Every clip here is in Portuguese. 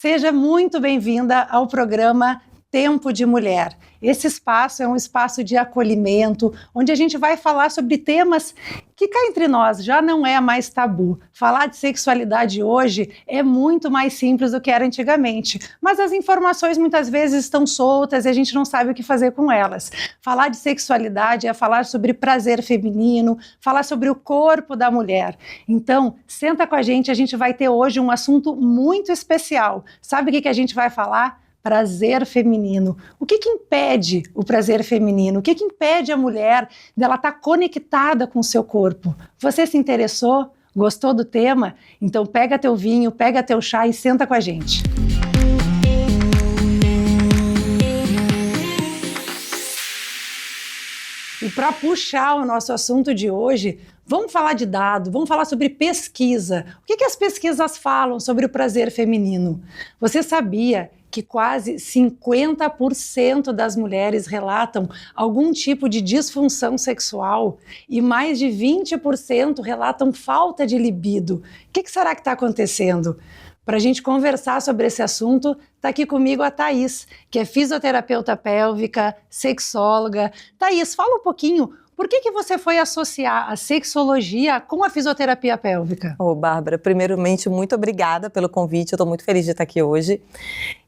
Seja muito bem-vinda ao programa Tempo de Mulher. Esse espaço é um espaço de acolhimento, onde a gente vai falar sobre temas que cá entre nós já não é mais tabu. Falar de sexualidade hoje é muito mais simples do que era antigamente, mas as informações muitas vezes estão soltas e a gente não sabe o que fazer com elas. Falar de sexualidade é falar sobre prazer feminino, falar sobre o corpo da mulher. Então, senta com a gente vai ter hoje um assunto muito especial. Sabe o que a gente vai falar? Prazer feminino. O que impede o prazer feminino? O que impede a mulher dela estar conectada com o seu corpo? Você se interessou? Gostou do tema? Então pega teu vinho, pega teu chá e senta com a gente. E para puxar o nosso assunto de hoje, vamos falar de dado, vamos falar sobre pesquisa. O que as pesquisas falam sobre o prazer feminino? Você sabia que quase 50% das mulheres relatam algum tipo de disfunção sexual e mais de 20% relatam falta de libido? O que será que está acontecendo? Para a gente conversar sobre esse assunto, está aqui comigo a Thaís, que é fisioterapeuta pélvica, sexóloga. Thaís, fala um pouquinho. Por que você foi associar a sexologia com a fisioterapia pélvica? Bárbara, primeiramente, muito obrigada pelo convite, eu estou muito feliz de estar aqui hoje.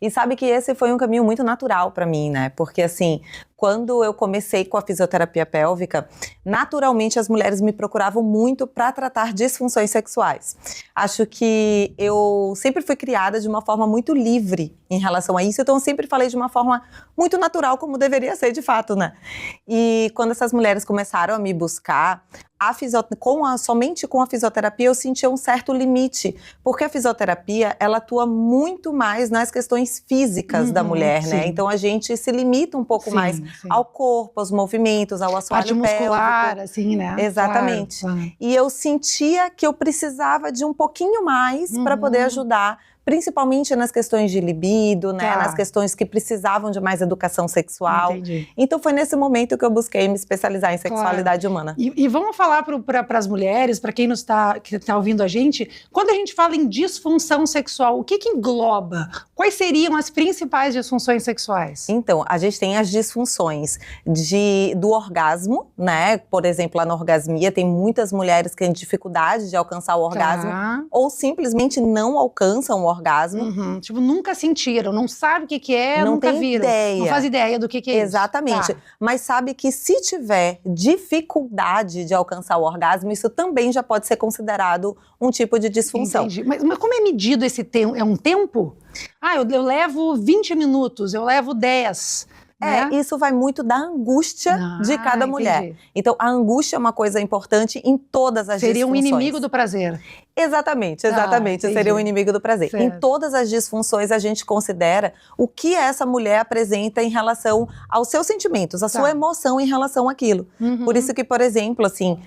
E sabe que esse foi um caminho muito natural para mim, né? Porque assim, quando eu comecei com a fisioterapia pélvica, naturalmente as mulheres me procuravam muito para tratar disfunções sexuais. Acho que eu sempre fui criada de uma forma muito livre em relação a isso, então eu sempre falei de uma forma muito natural, como deveria ser de fato, né? E quando essas mulheres começaram a me buscar, somente com a fisioterapia eu sentia um certo limite, porque a fisioterapia, ela atua muito mais nas questões físicas da mulher, né? Então a gente se limita um pouco mais ao corpo, aos movimentos, ao assoalho pélvico. Parte muscular, assim, né? Exatamente. Claro. E eu sentia que eu precisava de um pouquinho mais para poder ajudar, principalmente nas questões de libido, né? Nas questões que precisavam de mais educação sexual. Entendi. Então foi nesse momento que eu busquei me especializar em sexualidade humana. E vamos falar para as mulheres, para quem que está ouvindo a gente, quando a gente fala em disfunção sexual, o que engloba? Quais seriam as principais disfunções sexuais? Então, a gente tem as disfunções do orgasmo, né? Por exemplo, a anorgasmia, tem muitas mulheres que têm dificuldade de alcançar o orgasmo ou simplesmente não alcançam o orgasmo. Tipo, nunca sentiram, não sabe o que é, não nunca tem viram. Ideia. Não faz ideia do que é isso. Exatamente. Mas sabe que se tiver dificuldade de alcançar o orgasmo, isso também já pode ser considerado um tipo de disfunção. Entendi. Mas como é medido esse tempo? É um tempo? Eu levo 20 minutos, eu levo 10. Isso vai muito da angústia de cada mulher. Entendi. Então, a angústia é uma coisa importante em todas as disfunções. Seria um inimigo do prazer. Exatamente. Seria um inimigo do prazer. Certo. Em todas as disfunções, a gente considera o que essa mulher apresenta em relação aos seus sentimentos, a sua emoção em relação àquilo. Por isso que, por exemplo, assim,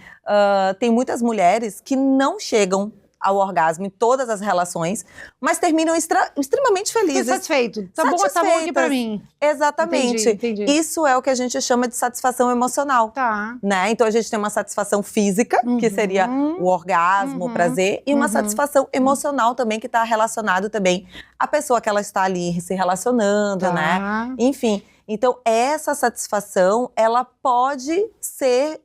tem muitas mulheres que não chegam ao orgasmo em todas as relações, mas terminam extremamente felizes. Satisfeito. Tá bom aqui pra mim. Exatamente. Entendi. Isso é o que a gente chama de satisfação emocional. Né? Então a gente tem uma satisfação física, que seria o orgasmo, o prazer, e uma satisfação emocional também, que está relacionado também à pessoa que ela está ali se relacionando, né? Enfim. Então, essa satisfação, ela pode ser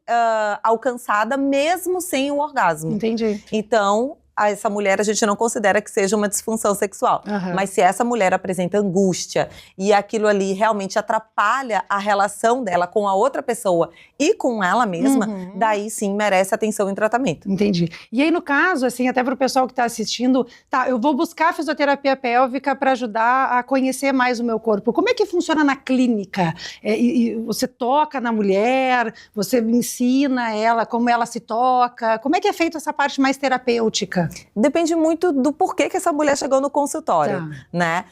alcançada mesmo sem o orgasmo. Entendi. Então, essa mulher a gente não considera que seja uma disfunção sexual. Mas se essa mulher apresenta angústia e aquilo ali realmente atrapalha a relação dela com a outra pessoa e com ela mesma, daí sim merece atenção e tratamento. Entendi. E aí, no caso, assim, até para o pessoal que está assistindo, eu vou buscar a fisioterapia pélvica para ajudar a conhecer mais o meu corpo. Como é que funciona na clínica? Você toca na mulher, você ensina ela como ela se toca, como é que é feita essa parte mais terapêutica? Depende muito do porquê que essa mulher chegou no consultório, né?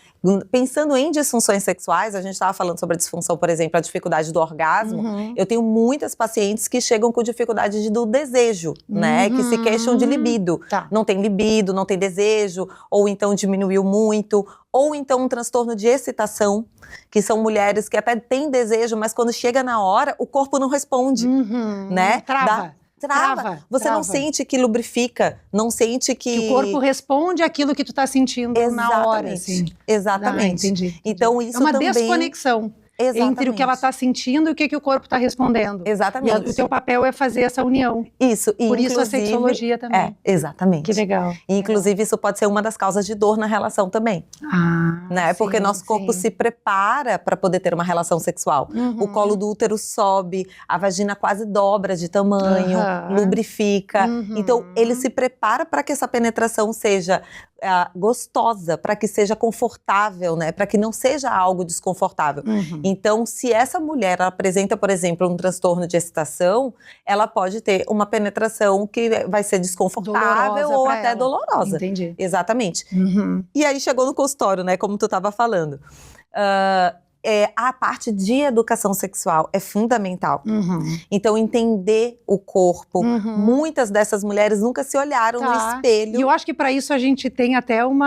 Pensando em disfunções sexuais, a gente estava falando sobre a disfunção, por exemplo, a dificuldade do orgasmo. Eu tenho muitas pacientes que chegam com dificuldade do desejo, né? Que se queixam de libido. Não tem libido, não tem desejo, ou então diminuiu muito, ou então um transtorno de excitação, que são mulheres que até têm desejo, mas quando chega na hora, o corpo não responde, né? Trava. Trava. Você não sente que lubrifica, não sente que o corpo responde aquilo que tu tá sentindo na hora, assim. Exatamente. Entendi. Então isso é uma também... desconexão. Exatamente. Entre o que ela está sentindo e o que o corpo está respondendo. Exatamente. E o teu papel é fazer essa união. Isso. E por isso a sexologia também. Exatamente. Que legal. E, inclusive, isso pode ser uma das causas de dor na relação também. Né? Sim, porque nosso corpo se prepara para poder ter uma relação sexual. O colo do útero sobe, a vagina quase dobra de tamanho, lubrifica. Então, ele se prepara para que essa penetração seja gostosa, para que seja confortável, né? Para que não seja algo desconfortável. Então, se essa mulher apresenta, por exemplo, um transtorno de excitação, ela pode ter uma penetração que vai ser desconfortável ou até dolorosa. Entendi. Exatamente. E aí chegou no consultório, né? Como tu estava falando. A parte de educação sexual é fundamental. Então, entender o corpo. Muitas dessas mulheres nunca se olharam no espelho. E eu acho que para isso a gente tem até um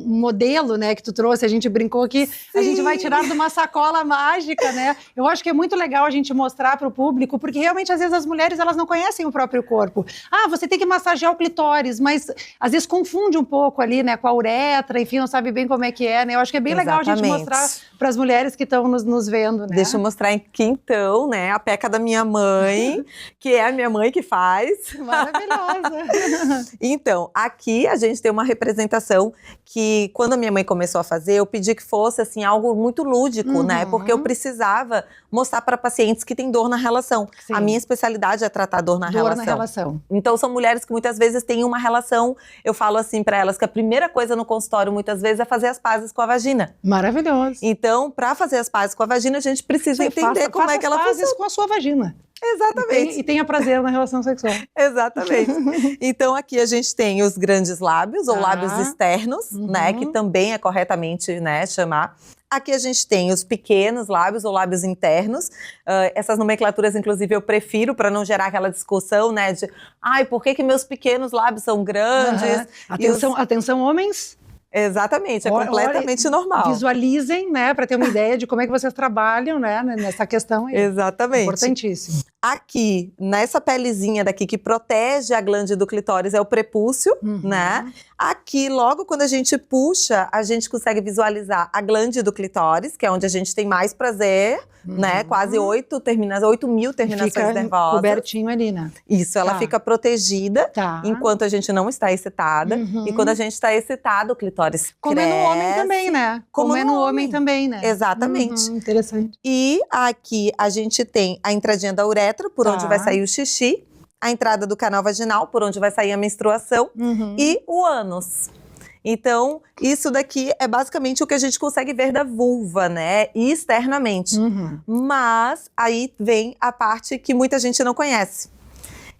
modelo, né, que tu trouxe. A gente brincou que a gente vai tirar de uma sacola mágica, né? Eu acho que é muito legal a gente mostrar para o público, porque realmente às vezes as mulheres elas não conhecem o próprio corpo. Você tem que massagear o clitóris, mas às vezes confunde um pouco ali, né, com a uretra, enfim, não sabe bem como é que é, né? Eu acho que é bem legal a gente mostrar para as mulheres que estão nos vendo, né? Deixa eu mostrar aqui então, né, a peca da minha mãe, que é a minha mãe que faz. Maravilhosa! Então, aqui a gente tem uma representação que, quando a minha mãe começou a fazer, eu pedi que fosse, assim, algo muito lúdico, né? Porque eu precisava mostrar para pacientes que têm dor na relação. Sim. A minha especialidade é tratar dor na relação. Então, são mulheres que muitas vezes têm uma relação, eu falo assim para elas, que a primeira coisa no consultório, muitas vezes, é fazer as pazes com a vagina. Maravilhoso! Então, para fazer as pazes com a vagina, a gente precisa entender como é que ela funciona. Faça as pazes com a sua vagina. Exatamente. E tenha prazer na relação sexual. Exatamente. Então, aqui a gente tem os grandes lábios, ou lábios externos, né? Que também é corretamente, né, chamar. Aqui a gente tem os pequenos lábios ou lábios internos. Essas nomenclaturas, inclusive, eu prefiro para não gerar aquela discussão, né? De, por que meus pequenos lábios são grandes? Atenção, homens. Exatamente, é completamente normal. Visualizem, né, para ter uma ideia de como é que vocês trabalham, né, nessa questão aí. Exatamente. Importantíssimo. Aqui, nessa pelezinha daqui que protege a glândula do clitóris é o prepúcio, né? Aqui, logo quando a gente puxa, a gente consegue visualizar a glândula do clitóris, que é onde a gente tem mais prazer, né? Quase 8 mil terminações nervosas. Cobertinho ali, né? Isso, ela fica protegida enquanto a gente não está excitada. E quando a gente está excitado, o clitóris como cresce. É no homem também, né? Como é no homem também, né? Exatamente. Interessante. E aqui a gente tem a entradinha da uretra, por onde vai sair o xixi, a entrada do canal vaginal, por onde vai sair a menstruação, e o ânus. Então, isso daqui é basicamente o que a gente consegue ver da vulva, né? E externamente. Mas aí vem a parte que muita gente não conhece.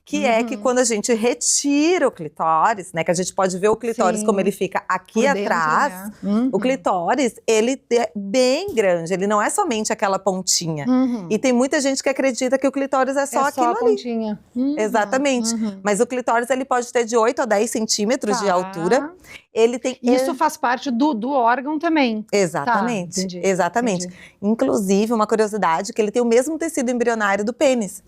Que é que quando a gente retira o clitóris, né? Que a gente pode ver o clitóris como ele fica aqui atrás. O clitóris, ele é bem grande. Ele não é somente aquela pontinha. E tem muita gente que acredita que o clitóris é só aquilo ali. Só a pontinha. Exatamente. Mas o clitóris, ele pode ter de 8 a 10 centímetros de altura. Ele tem... Isso faz parte do órgão também. Exatamente. Exatamente. Inclusive, uma curiosidade, que ele tem o mesmo tecido embrionário do pênis.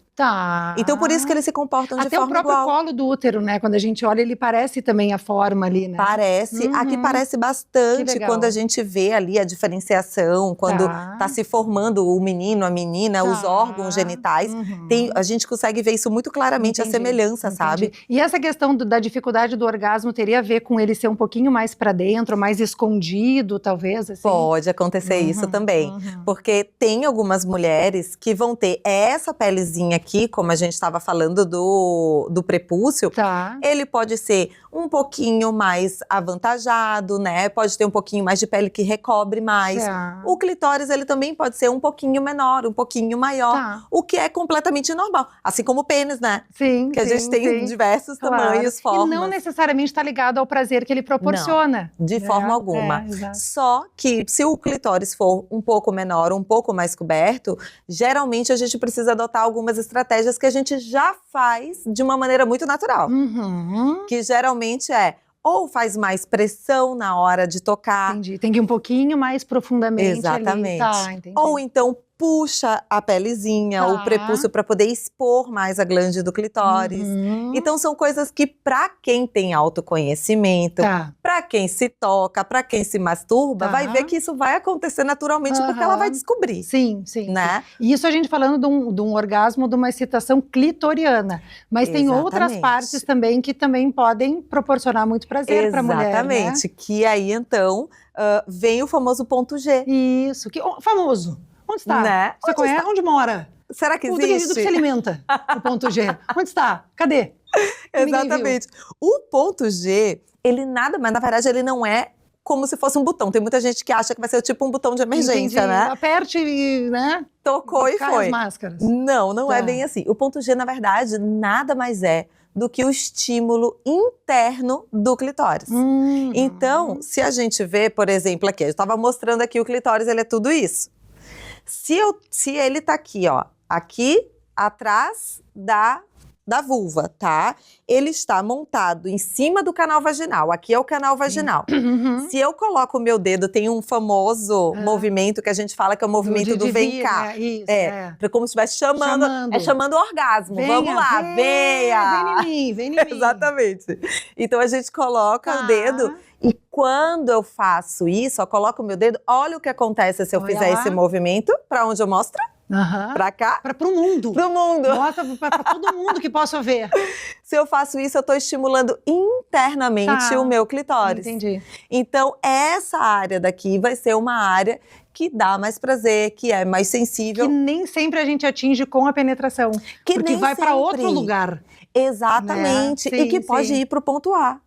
Então, por isso que eles se comportam de forma igual. Até o próprio colo do útero, né? Quando a gente olha, ele parece também a forma ali, né? Parece. Aqui parece bastante quando a gente vê ali a diferenciação, quando tá se formando o menino, a menina, os órgãos genitais. A gente consegue ver isso muito claramente, a semelhança, sabe? E essa questão da dificuldade do orgasmo teria a ver com ele ser um pouquinho mais pra dentro, mais escondido, talvez, assim? Pode acontecer isso também. Porque tem algumas mulheres que vão ter essa pelezinha aqui, como a gente estava falando do prepúcio, ele pode ser um pouquinho mais avantajado, né? Pode ter um pouquinho mais de pele que recobre mais. O clitóris, ele também pode ser um pouquinho menor, um pouquinho maior, o que é completamente normal. Assim como o pênis, né? Sim, que a gente tem diversos tamanhos, formas. E não necessariamente está ligado ao prazer que ele proporciona. Não, de forma alguma. Só que se o clitóris for um pouco menor, um pouco mais coberto, geralmente a gente precisa adotar algumas estratégias que a gente já faz de uma maneira muito natural. Que geralmente ou faz mais pressão na hora de tocar. Entendi. Tem que ir um pouquinho mais profundamente. Exatamente. Ali. Entendi. Ou então puxa a pelezinha, o prepúcio, para poder expor mais a glande do clitóris. Então são coisas que, para quem tem autoconhecimento, para quem se toca, para quem se masturba, vai ver que isso vai acontecer naturalmente, porque ela vai descobrir. Sim. E isso a gente falando de um orgasmo, de uma excitação clitoriana. Mas tem outras partes também que também podem proporcionar muito prazer para a mulher, Exatamente, que aí então vem o famoso ponto G. Isso, famoso. Onde está? Né? Você conhece? Onde mora? Será que existe? Do que se alimenta o ponto G. Onde está? Cadê? Exatamente. O ponto G, ele nada mais, na verdade, ele não é como se fosse um botão. Tem muita gente que acha que vai ser tipo um botão de emergência, né? Aperte e, né? Tocou e foi. As máscaras. Não é bem assim. O ponto G, na verdade, nada mais é do que o estímulo interno do clitóris. Então, se a gente vê, por exemplo, aqui, eu estava mostrando aqui o clitóris, ele é tudo isso. Se ele tá aqui, ó, aqui atrás da vulva, tá? Ele está montado em cima do canal vaginal. Aqui é o canal vaginal. Se eu coloco o meu dedo, tem um famoso movimento que a gente fala que é o movimento do vem cá. Como se estivesse chamando o orgasmo. Vamos lá, venha! Vem em mim. Exatamente. Então a gente coloca o dedo. E quando eu faço isso, eu coloco o meu dedo, olha o que acontece se eu fizer esse movimento. Pra onde eu mostro? Pra cá? Pro mundo. Pro mundo. Mostra pra todo mundo que possa ver. Se eu faço isso, eu tô estimulando internamente o meu clitóris. Entendi. Então, essa área daqui vai ser uma área que dá mais prazer, que é mais sensível. Que nem sempre a gente atinge com a penetração. Porque vai para outro lugar. Exatamente. E que pode ir pro ponto A.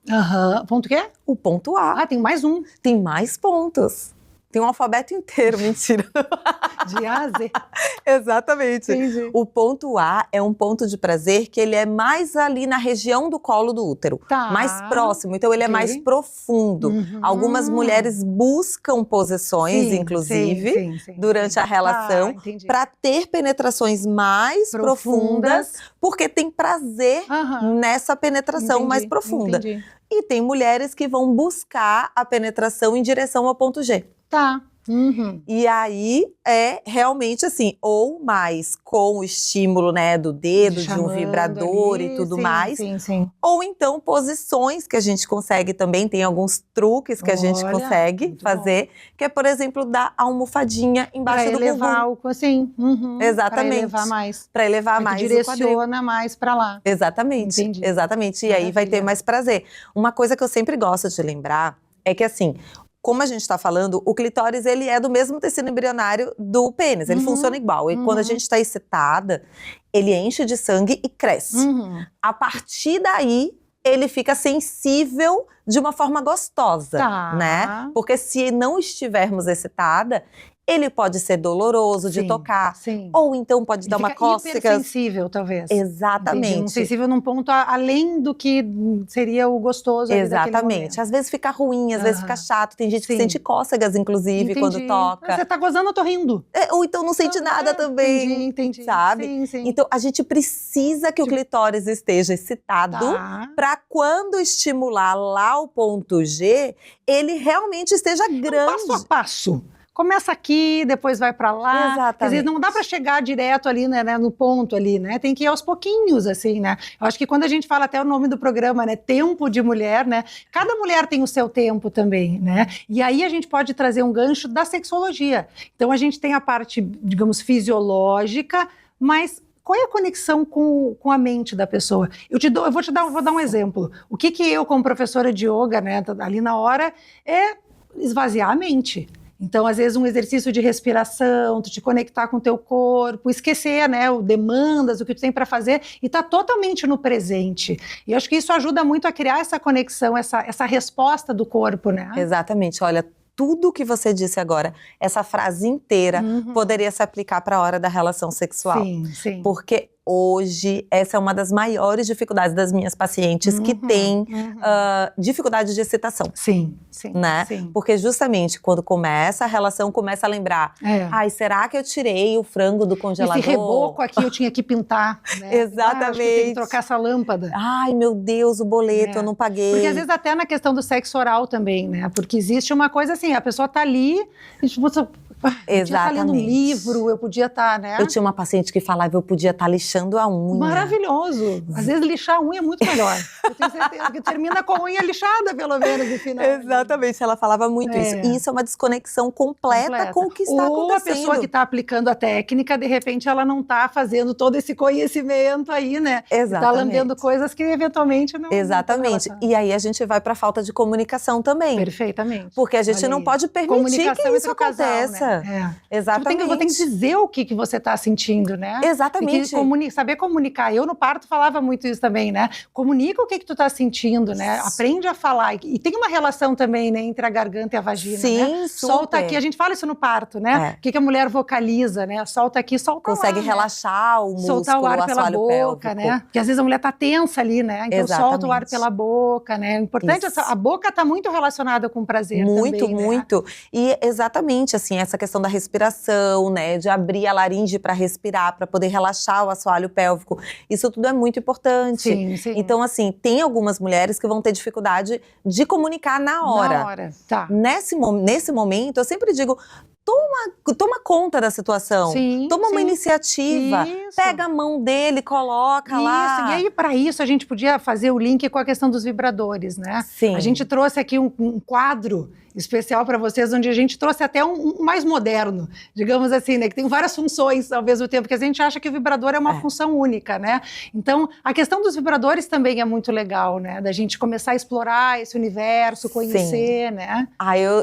Ponto o quê? O ponto A. Tem mais um. Tem mais pontos. Tem um alfabeto inteiro, mentira. De A a Z. Exatamente. Entendi. O ponto A é um ponto de prazer que ele é mais ali na região do colo do útero. Mais próximo, então ele é mais profundo. Algumas mulheres buscam posições, inclusive, durante a relação, para ter penetrações mais profundas, porque tem prazer nessa penetração mais profunda. E tem mulheres que vão buscar a penetração em direção ao ponto G. E aí é realmente assim, ou mais com o estímulo, né, do dedo, de um vibrador e tudo mais. Ou então posições que a gente consegue também, tem alguns truques que a gente consegue fazer, que é, por exemplo, dar a almofadinha embaixo do bumbum. Exatamente. Pra elevar mais o quadril. Direciona mais pra lá. Exatamente. Exatamente. E aí vai ter mais prazer. Uma coisa que eu sempre gosto de lembrar é que assim, como a gente está falando, o clitóris ele é do mesmo tecido embrionário do pênis, ele funciona igual. E quando a gente está excitada, ele enche de sangue e cresce. A partir daí, ele fica sensível de uma forma gostosa, né? Porque se não estivermos excitada, ele pode ser doloroso de tocar, ou então pode dar uma cócega. Hipersensível, talvez. Exatamente. Sensível num ponto além do que seria o gostoso. Exatamente. Às vezes fica ruim, às vezes fica chato. Tem gente que sente cócegas, inclusive, quando toca. Você tá gozando, eu tô rindo. Ou então não sente nada também. Entendi. Sabe? Então a gente precisa que o clitóris esteja excitado para quando estimular lá o ponto G, ele realmente esteja grande. Passo a passo. Começa aqui, depois vai para lá. Exatamente. Quer dizer, não dá para chegar direto ali, né, no ponto ali, né? Tem que ir aos pouquinhos, assim, né? Eu acho que quando a gente fala até o nome do programa, né, Tempo de Mulher, né? Cada mulher tem o seu tempo também, né? E aí a gente pode trazer um gancho da sexologia. Então a gente tem a parte, digamos, fisiológica, mas qual é a conexão com a mente da pessoa? Vou dar um exemplo. O que eu, como professora de yoga, né, ali na hora, é esvaziar a mente. Então, às vezes, um exercício de respiração, tu te conectar com o teu corpo, esquecer, né, demandas, o que tu tem para fazer e tá totalmente no presente. E eu acho que isso ajuda muito a criar essa conexão, essa resposta do corpo, né? Exatamente. Olha, tudo que você disse agora, essa frase inteira, poderia se aplicar para a hora da relação sexual. Sim. Porque hoje, essa é uma das maiores dificuldades das minhas pacientes que têm dificuldade de excitação. Sim. Né? Porque justamente quando começa a relação, começa a lembrar, ai, será que eu tirei o frango do congelador? Esse reboco aqui eu tinha que pintar, né? Exatamente. Acho que tem que trocar essa lâmpada. Ai, meu Deus, o boleto, eu não paguei. Porque às vezes até na questão do sexo oral também, né? Porque existe uma coisa assim, a pessoa tá ali, Eu podia estar lendo um livro, eu podia estar, né? Eu tinha uma paciente que falava, eu podia estar lixando a unha. Maravilhoso. Às vezes lixar a unha é muito melhor. Eu tenho certeza que termina com a unha lixada, pelo menos, no final. Exatamente, ela falava muito isso. E isso é uma desconexão completa com o que está acontecendo. Ou a pessoa que está aplicando a técnica, de repente, ela não está fazendo todo esse conhecimento aí, né? Exatamente. Está lambendo coisas que eventualmente não... Exatamente. E aí a gente vai para a falta de comunicação também. Perfeitamente. Porque a gente não pode permitir que isso aconteça. Né? Exatamente. Você tem que dizer o que você está sentindo, né? Exatamente. Tem que saber comunicar. Eu no parto falava muito isso também, né? Comunica o que tu está sentindo, né? Aprende a falar. E tem uma relação também, né, entre a garganta e a vagina, sim, né? super. Solta aqui, a gente fala isso no parto, né? O que a mulher vocaliza, né? Solta aqui, solta consegue lá, relaxar o músculo, soltar o ar pela boca, pélvico. né? Porque às vezes a mulher tá tensa ali, né? Então solta o ar pela boca, né? O importante a boca tá muito relacionada com prazer muito, também, muito. Né? E exatamente, assim, essa questão da respiração, né? De abrir a laringe para respirar, para poder relaxar o assoalho pélvico. Isso tudo é muito importante. Sim, sim. Então, assim, tem algumas mulheres que vão ter dificuldade de comunicar na hora. Na hora, tá. Nesse momento, eu sempre digo, toma conta da situação, toma uma iniciativa, pega a mão dele, coloca lá. E aí, para isso, a gente podia fazer o link com a questão dos vibradores, né? Sim. A gente trouxe aqui um quadro especial para vocês, onde a gente trouxe até um mais moderno, digamos assim, né? Que tem várias funções ao mesmo tempo, porque a gente acha que o vibrador é uma função única, né? Então, a questão dos vibradores também é muito legal, né? Da gente começar a explorar esse universo, conhecer, né?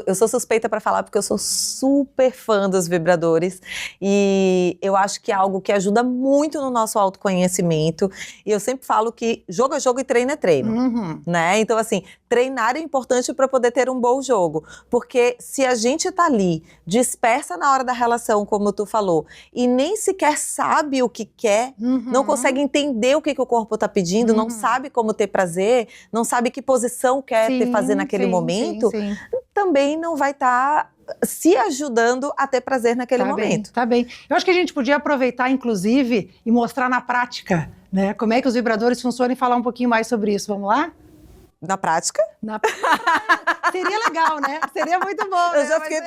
Eu sou suspeita para falar, porque eu sou super fã dos vibradores e eu acho que é algo que ajuda muito no nosso autoconhecimento. E eu sempre falo que jogo é jogo e treino é treino, né? Então, assim, treinar é importante para poder ter um bom jogo. Porque se a gente tá ali, dispersa na hora da relação, como tu falou, e nem sequer sabe o que quer, não consegue entender o que o corpo tá pedindo, não sabe como ter prazer, não sabe que posição quer fazer naquele momento, também não vai estar se ajudando a ter prazer naquele momento. Tá bem. Eu acho que a gente podia aproveitar, inclusive, e mostrar na prática, né? Como é que os vibradores funcionam e falar um pouquinho mais sobre isso. Vamos lá? Na prática? Seria legal, né? Seria muito bom. Eu já fiquei...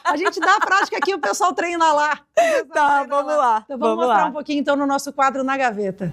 A gente dá a prática aqui, o pessoal treina lá. Tá, vamos lá. Então vamos mostrar um pouquinho então no nosso quadro Na Gaveta.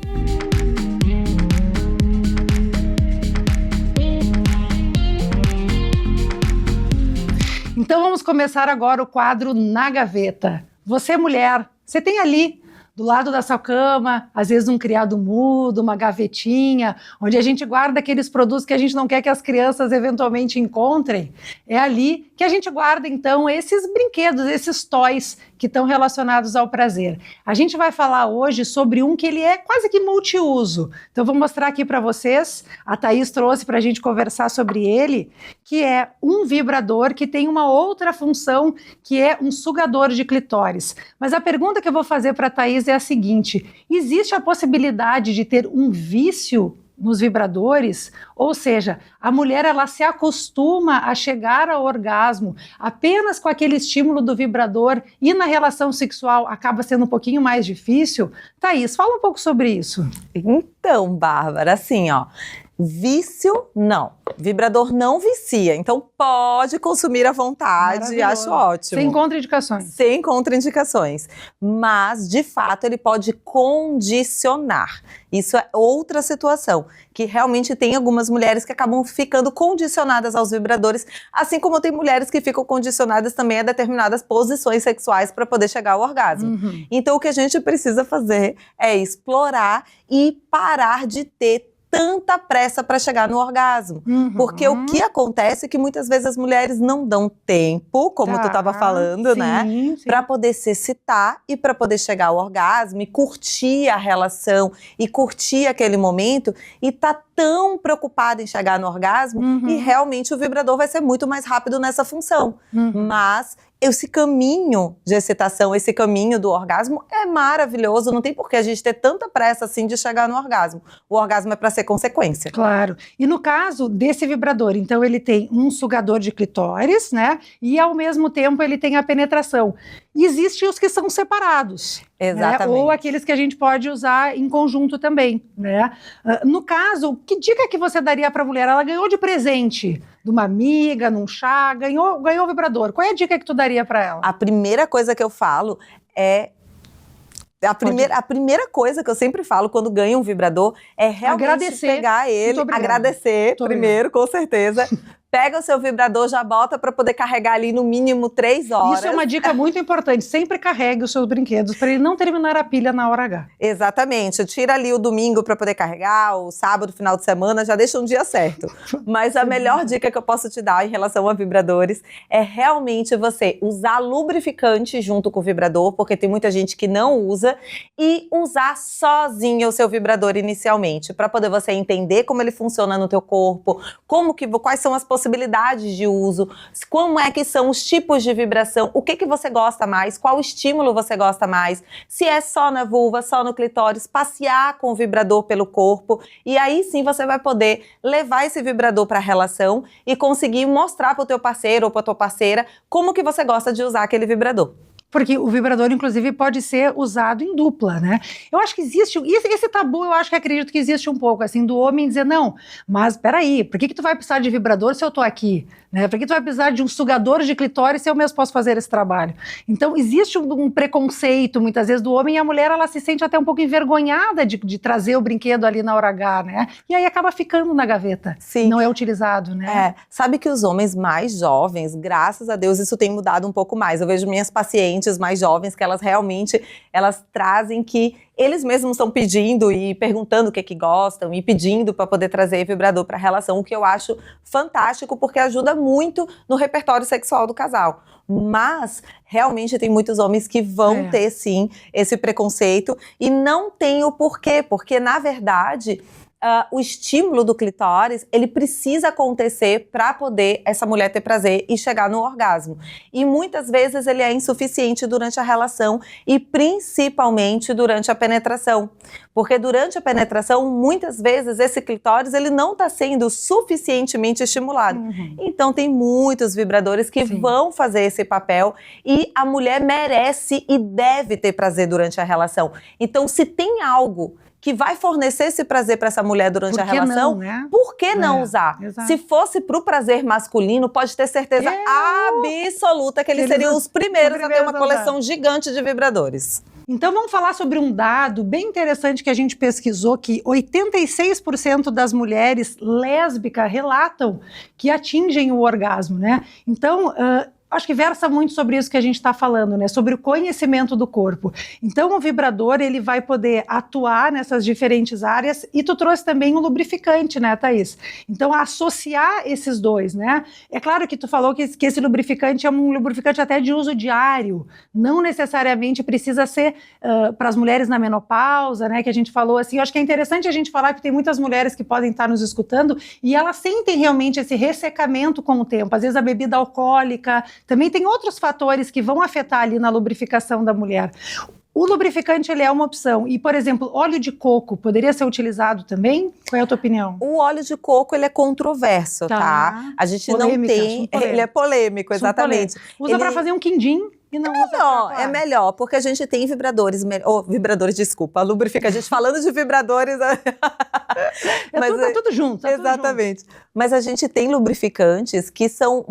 Então vamos começar agora o quadro Na Gaveta. Você, mulher, você tem ali do lado da sua cama, às vezes um criado mudo, uma gavetinha, onde a gente guarda aqueles produtos que a gente não quer que as crianças eventualmente encontrem. É ali que a gente guarda, então, esses brinquedos, esses toys que estão relacionados ao prazer. A gente vai falar hoje sobre um que ele é quase que multiuso. Então, eu vou mostrar aqui para vocês. A Thaís trouxe para a gente conversar sobre ele, que é um vibrador que tem uma outra função, que é um sugador de clitóris. Mas a pergunta que eu vou fazer para a Thaís é a seguinte: existe a possibilidade de ter um vício nos vibradores? Ou seja, a mulher ela se acostuma a chegar ao orgasmo apenas com aquele estímulo do vibrador e na relação sexual acaba sendo um pouquinho mais difícil? Thaís, fala um pouco sobre isso. Então, Bárbara, assim, ó, vício, não. Vibrador não vicia, então pode consumir à vontade, acho ótimo. Sem contraindicações. Sem contraindicações. Mas, de fato, ele pode condicionar. Isso é outra situação, que realmente tem algumas mulheres que acabam ficando condicionadas aos vibradores, assim como tem mulheres que ficam condicionadas também a determinadas posições sexuais para poder chegar ao orgasmo. Então, o que a gente precisa fazer é explorar e parar de ter tanta pressa para chegar no orgasmo. Porque o que acontece é que muitas vezes as mulheres não dão tempo, como tu estava falando, né? Para poder se excitar e para poder chegar ao orgasmo e curtir a relação e curtir aquele momento e tá tão preocupada em chegar no orgasmo e realmente o vibrador vai ser muito mais rápido nessa função. Mas esse caminho de excitação, esse caminho do orgasmo é maravilhoso, não tem por que a gente ter tanta pressa assim de chegar no orgasmo. O orgasmo é para ser consequência. Claro. E no caso desse vibrador, então ele tem um sugador de clitóris, né? E ao mesmo tempo ele tem a penetração. Existem os que são separados. Exatamente. Né? Ou aqueles que a gente pode usar em conjunto também, né? No caso, que dica que você daria para a mulher? Ela ganhou de presente de uma amiga, num chá, ganhou o vibrador. Qual é a dica que tu daria para ela? A primeira coisa que eu falo é... A primeira coisa que eu sempre falo quando ganho um vibrador é realmente pegar ele, agradecer primeiro, com certeza. Pega o seu vibrador, já bota para poder carregar ali no mínimo 3 horas. Isso é uma dica muito importante. Sempre carregue os seus brinquedos para ele não terminar a pilha na hora H. Exatamente. Tira ali o domingo para poder carregar, o sábado, final de semana, já deixa um dia certo. Mas a melhor dica que eu posso te dar em relação a vibradores é realmente você usar lubrificante junto com o vibrador, porque tem muita gente que não usa, e usar sozinho o seu vibrador inicialmente, para poder você entender como ele funciona no teu corpo, quais são as possibilidades de uso, como é que são os tipos de vibração, o que você gosta mais, qual estímulo você gosta mais, se é só na vulva, só no clitóris, passear com o vibrador pelo corpo, e aí sim você vai poder levar esse vibrador para a relação e conseguir mostrar para o teu parceiro ou para a tua parceira como que você gosta de usar aquele vibrador. Porque o vibrador, inclusive, pode ser usado em dupla, né? Eu acho que existe, esse tabu, eu acho que acredito que existe um pouco, assim, do homem dizer, não, mas peraí, por que tu vai precisar de vibrador se eu tô aqui? Né? Por que tu vai precisar de um sugador de clitóris se eu mesmo posso fazer esse trabalho? Então, existe um preconceito, muitas vezes, do homem, e a mulher, ela se sente até um pouco envergonhada de trazer o brinquedo ali na hora H, né? E aí acaba ficando na gaveta. Sim. Não é utilizado, né? Sabe que os homens mais jovens, graças a Deus, isso tem mudado um pouco mais. Eu vejo minhas pacientes mais jovens que elas realmente, elas trazem que eles mesmos estão pedindo e perguntando o que gostam e pedindo para poder trazer vibrador para a relação, o que eu acho fantástico, porque ajuda muito no repertório sexual do casal. Mas, realmente, tem muitos homens que vão ter, sim, esse preconceito e não tem o porquê, porque, na verdade... o estímulo do clitóris, ele precisa acontecer para poder essa mulher ter prazer e chegar no orgasmo. E muitas vezes ele é insuficiente durante a relação e principalmente durante a penetração. Porque durante a penetração, muitas vezes esse clitóris ele não está sendo suficientemente estimulado. Então tem muitos vibradores que vão fazer esse papel e a mulher merece e deve ter prazer durante a relação. Então se tem algo que vai fornecer esse prazer para essa mulher durante a relação, por que não usar? Exato. Se fosse para o prazer masculino, pode ter certeza absoluta que eles seriam os primeiros a ter uma coleção gigante de vibradores. Então vamos falar sobre um dado bem interessante que a gente pesquisou, que 86% das mulheres lésbicas relatam que atingem o orgasmo, né? Então... acho que versa muito sobre isso que a gente está falando, né? Sobre o conhecimento do corpo. Então, o vibrador, ele vai poder atuar nessas diferentes áreas e tu trouxe também um lubrificante, né, Thaís? Então, associar esses dois, né? É claro que tu falou que esse lubrificante é um lubrificante até de uso diário, não necessariamente precisa ser para as mulheres na menopausa, né? Que a gente falou assim, eu acho que é interessante a gente falar que tem muitas mulheres que podem estar nos escutando e elas sentem realmente esse ressecamento com o tempo. Às vezes a bebida alcoólica, também tem outros fatores que vão afetar ali na lubrificação da mulher. O lubrificante, ele é uma opção. E, por exemplo, óleo de coco poderia ser utilizado também? Qual é a tua opinião? O óleo de coco, ele é controverso, tá? A gente polêmica, não tem... Ele é polêmico, exatamente. Usa para fazer um quindim. E não é melhor, porque a gente tem vibradores, lubrificante, a gente falando de vibradores... Tá tudo junto. Exatamente. Mas a gente tem lubrificantes que são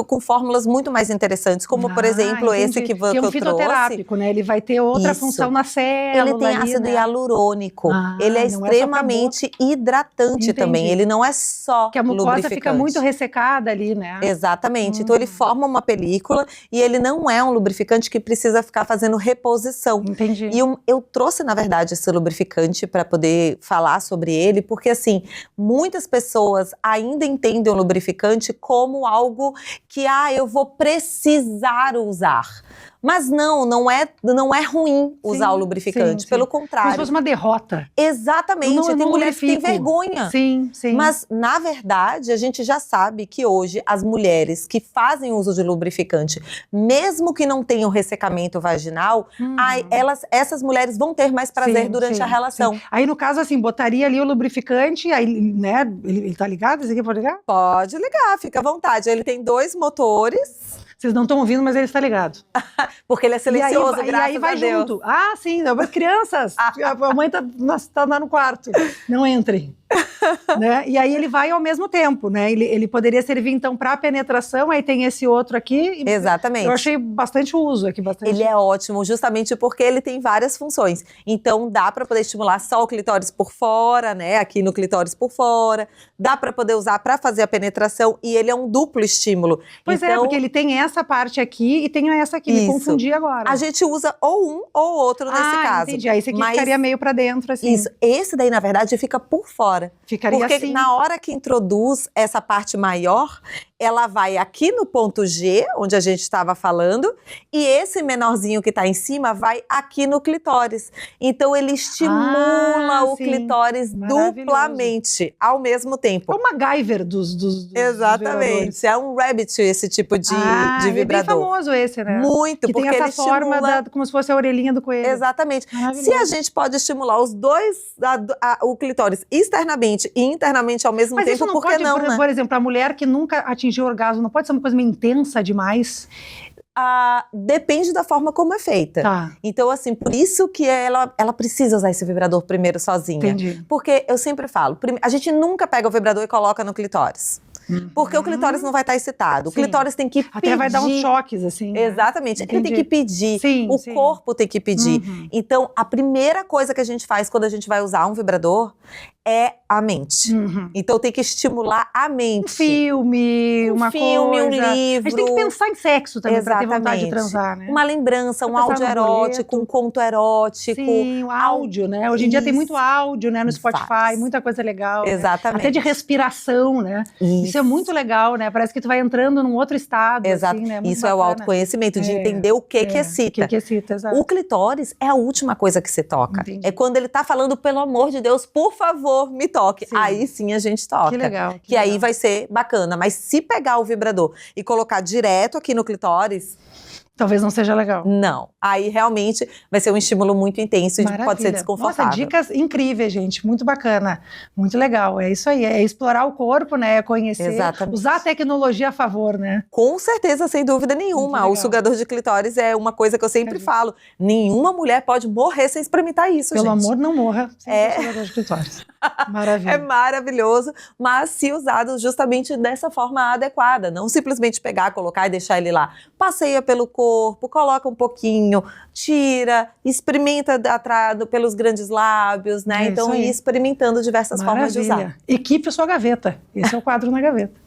com fórmulas muito mais interessantes, como, por exemplo, esse que eu trouxe. Que é um fitoterápico, né? Ele vai ter outra função na célula. Ele tem ácido hialurônico. Ele é extremamente hidratante também. Ele não é só lubrificante. Que a mucosa fica muito ressecada ali, né? Exatamente. Então, ele forma uma película e ele não é um lubrificante que precisa ficar fazendo reposição. Entendi. E eu trouxe, na verdade, esse lubrificante para poder falar sobre ele, porque, assim, muitas pessoas ainda entendem o lubrificante como algo que, eu vou precisar usar. Mas não é ruim usar o lubrificante, pelo contrário. Como se fosse uma derrota. Exatamente, tem mulheres que têm vergonha. Sim. Mas, na verdade, a gente já sabe que hoje as mulheres que fazem uso de lubrificante, mesmo que não tenham ressecamento vaginal, essas mulheres vão ter mais prazer durante a relação. Aí, no caso, assim, botaria ali o lubrificante, aí, né, ele tá ligado? Esse aqui pode ligar? Pode ligar, fica à vontade. Ele tem 2 motores. Vocês não estão ouvindo, mas ele está ligado. Porque ele é silencioso, e aí vai a Deus. junto. Ah, sim, crianças. A mãe tá lá no quarto. Não entrem. Né? E aí ele vai ao mesmo tempo, né? Ele poderia servir, então, para a penetração, aí tem esse outro aqui. Exatamente. Eu achei bastante uso aqui. Ele é ótimo, justamente porque ele tem várias funções. Então, dá para poder estimular só o clitóris por fora, né? Aqui no clitóris por fora. Dá para poder usar para fazer a penetração e ele é um duplo estímulo. Pois então, porque ele tem essa parte aqui e tem essa aqui. Me confundi agora. A gente usa ou um ou outro nesse caso. Entendi. Aí esse aqui ficaria meio para dentro, assim. Isso. Esse daí, na verdade, fica por fora. Ficaria porque assim. Na hora que introduz essa parte maior, ela vai aqui no ponto G, onde a gente estava falando, e esse menorzinho que está em cima vai aqui no clitóris. Então, ele estimula o clitóris duplamente, ao mesmo tempo. É o MacGyver dos Exatamente. É um Rabbit esse tipo de vibrador. É bem famoso esse, né? Muito, que porque tem essa ele forma estimula... como se fosse a orelhinha do coelho. Exatamente. Se a gente pode estimular os dois, o clitóris externamente e internamente ao mesmo tempo, por que não, né? Por exemplo, a mulher que nunca atingiu o orgasmo, não pode ser uma coisa meio intensa demais? Depende da forma como é feita. Tá. Então, assim, por isso que ela precisa usar esse vibrador primeiro sozinha. Entendi. Porque eu sempre falo, a gente nunca pega o vibrador e coloca no clitóris. Porque o clitóris não vai estar excitado. O clitóris tem que pedir. Até vai dar uns choques, assim. Exatamente. Entendi. Ele tem que pedir. O corpo tem que pedir. Então, a primeira coisa que a gente faz quando a gente vai usar um vibrador é a mente. Então, tem que estimular a mente. Um filme, uma coisa. Um livro. A gente tem que pensar em sexo também, para ter vontade de transar, né? Uma lembrança, um áudio erótico, um conto erótico. Sim, o áudio, né? Hoje em dia tem muito áudio, né? No Spotify, muita coisa legal. Exatamente. Né? Até de respiração, né? Isso é muito legal, né? Parece que tu vai entrando num outro estado. Exato. Assim, né? Isso é o autoconhecimento, de entender o que excita. O que excita, exato. O clitóris é a última coisa que se toca. Entendi. É quando ele tá falando, pelo amor de Deus, por favor, me toque. Sim. Aí sim a gente toca. Que legal. Que aí vai ser bacana. Mas se pegar o vibrador e colocar direto aqui no clitóris... Talvez não seja legal. Não. Aí realmente vai ser um estímulo muito intenso e pode ser desconfortável. Nossa, dicas incríveis, gente. Muito bacana. Muito legal. É isso aí. É explorar o corpo, né? É conhecer. Exatamente. Usar a tecnologia a favor, né? Com certeza, sem dúvida nenhuma. O sugador de clitóris é uma coisa que eu sempre falo. Nenhuma mulher pode morrer sem experimentar isso, Pelo gente. amor, não morra sem o sugador de clitóris. Maravilha. É maravilhoso, mas se usado justamente dessa forma adequada. Não simplesmente pegar, colocar e deixar ele lá. Passeia pelo corpo, coloca um pouquinho, tira, experimenta pelos grandes lábios, né? Então, ir experimentando diversas formas de usar. Equipe a sua gaveta. Esse é o quadro na gaveta.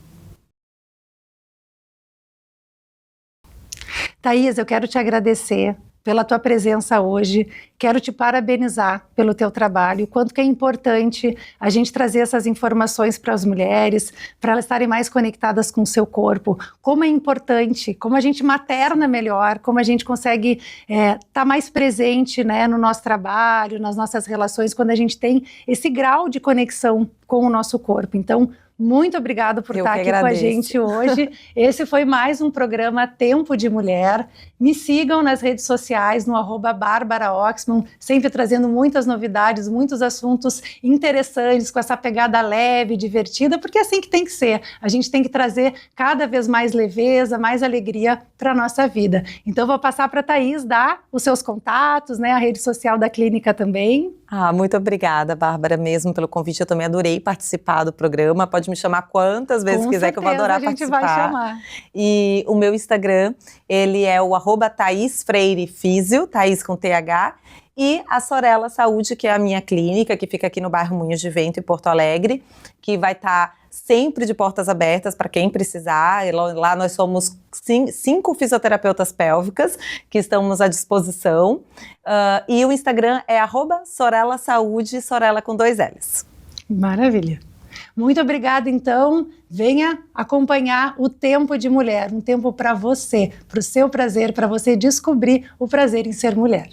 Thaís, eu quero te agradecer pela tua presença hoje, quero te parabenizar pelo teu trabalho, quanto que é importante a gente trazer essas informações para as mulheres, para elas estarem mais conectadas com o seu corpo, como é importante, como a gente materna melhor, como a gente consegue estar mais presente, né, no nosso trabalho, nas nossas relações, quando a gente tem esse grau de conexão com o nosso corpo. Então, muito obrigada por estar aqui com a gente hoje. Esse foi mais um programa Tempo de Mulher. Me sigam nas redes sociais, no @BárbaraOxman, sempre trazendo muitas novidades, muitos assuntos interessantes, com essa pegada leve, divertida, porque é assim que tem que ser. A gente tem que trazer cada vez mais leveza, mais alegria para a nossa vida. Então, vou passar para a Thaís dar os seus contatos, né, a rede social da clínica também. Muito obrigada, Bárbara, mesmo pelo convite. Eu também adorei participar do programa. Pode me chamar quantas vezes quiser, que eu vou adorar participar. A gente vai chamar. E o meu Instagram, ele é o @Thaís Freire Físio, Thaís com TH, e a Sorella Saúde, que é a minha clínica, que fica aqui no bairro Moinhos de Vento, em Porto Alegre, que vai estar sempre de portas abertas para quem precisar. E lá nós somos 5 fisioterapeutas pélvicas que estamos à disposição. E o Instagram é @Sorella Saúde, Sorella com 2 L's. Maravilha. Muito obrigada, então. Venha acompanhar o Tempo de Mulher, um tempo para você, para o seu prazer, para você descobrir o prazer em ser mulher.